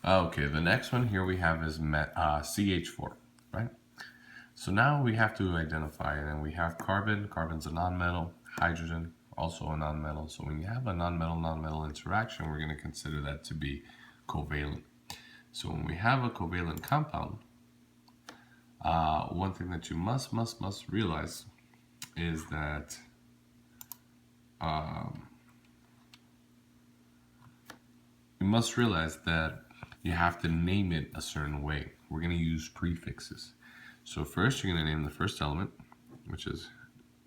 Okay, the next one here we have is CH4, right? So now we have to identify, and we have carbon. Carbon's a nonmetal. Hydrogen, also a nonmetal. So when you have a nonmetal-nonmetal interaction, we're going to consider that to be covalent. So when we have a covalent compound, one thing that you must realize is that you have to name it a certain way. We're going to use prefixes. So first you're going to name the first element, which is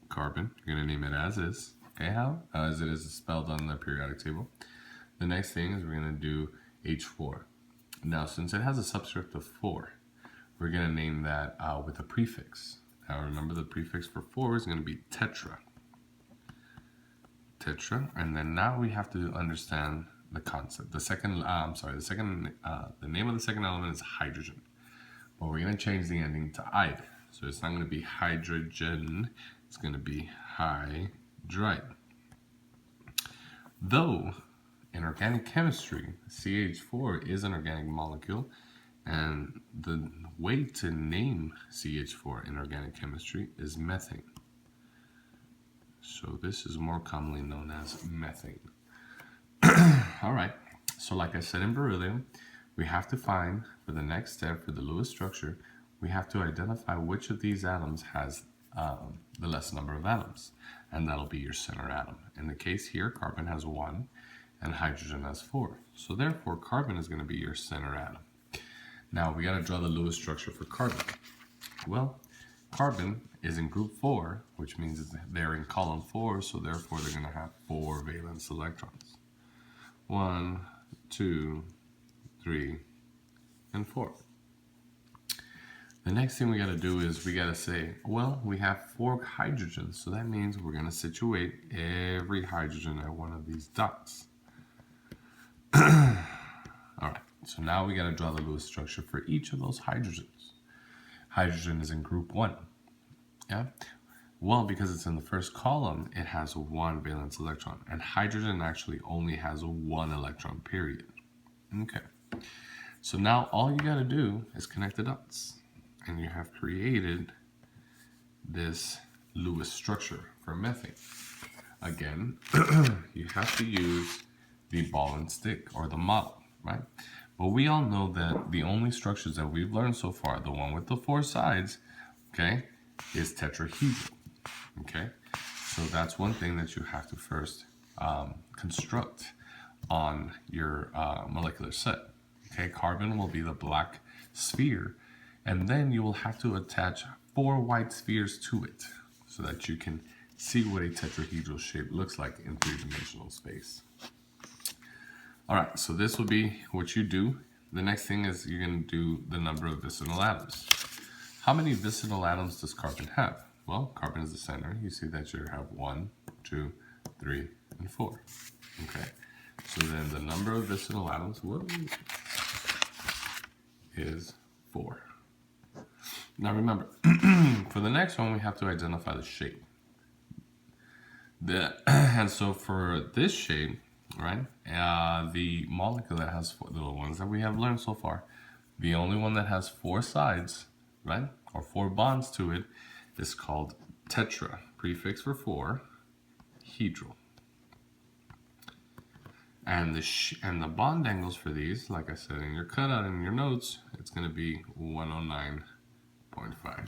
carbon. You're going to name it as is. Okay, how? As it is spelled on the periodic table. The next thing is we're going to do H4. Now, since it has a subscript of 4, we're going to name that with a prefix. Now, remember the prefix for 4 is going to be tetra. Tetra, and then now we have to understand the concept. The name of the second element is hydrogen. But we're going to change the ending to "ide." So it's not going to be hydrogen, it's going to be hydride. Though, in organic chemistry, CH4 is an organic molecule, and the way to name CH4 in organic chemistry is methane. So this is more commonly known as methane. All right, so like I said in beryllium, we have to find, for the next step, for the Lewis structure, we have to identify which of these atoms has the less number of atoms, and that'll be your center atom. In the case here, carbon has 1 and hydrogen has 4. So therefore, carbon is going to be your center atom. Now we got to draw the Lewis structure for carbon. Well, carbon is in group 4, which means they're in column 4, so therefore they're going to have 4 valence electrons. 1, 2, 3, and 4. The next thing we got to do is we got to say, well, we have 4 hydrogens, so that means we're going to situate every hydrogen at one of these dots. All right, so now we got to draw the Lewis structure for each of those hydrogens. Hydrogen is in group 1. Yeah? Well, because it's in the first column, it has 1 valence electron, and hydrogen actually only has 1 electron, period. Okay. So now all you got to do is connect the dots, and you have created this Lewis structure for methane. Again, you have to use the ball and stick, or the model, right? But we all know that the only structures that we've learned so far, the one with the 4 sides, okay, is tetrahedral. Okay, so that's one thing that you have to first construct on your molecular set. Okay, carbon will be the black sphere, and then you will have to attach 4 white spheres to it so that you can see what a tetrahedral shape looks like in 3-dimensional space. All right, so this will be what you do. The next thing is you're going to do the number of vicinal atoms. How many vicinal atoms does carbon have? Well, carbon is the center. You see that you have 1, 2, 3, and 4. Okay, so then the number of vicinal atoms is 4. Now remember, for the next one, we have to identify the shape. And so for this shape, right, the molecule that has 4, the ones that we have learned so far, the only one that has 4 sides, right, or 4 bonds to it, is called tetra, prefix for 4, hedral. And the bond angles for these, like I said in your cutout in your notes, it's going to be 109.5.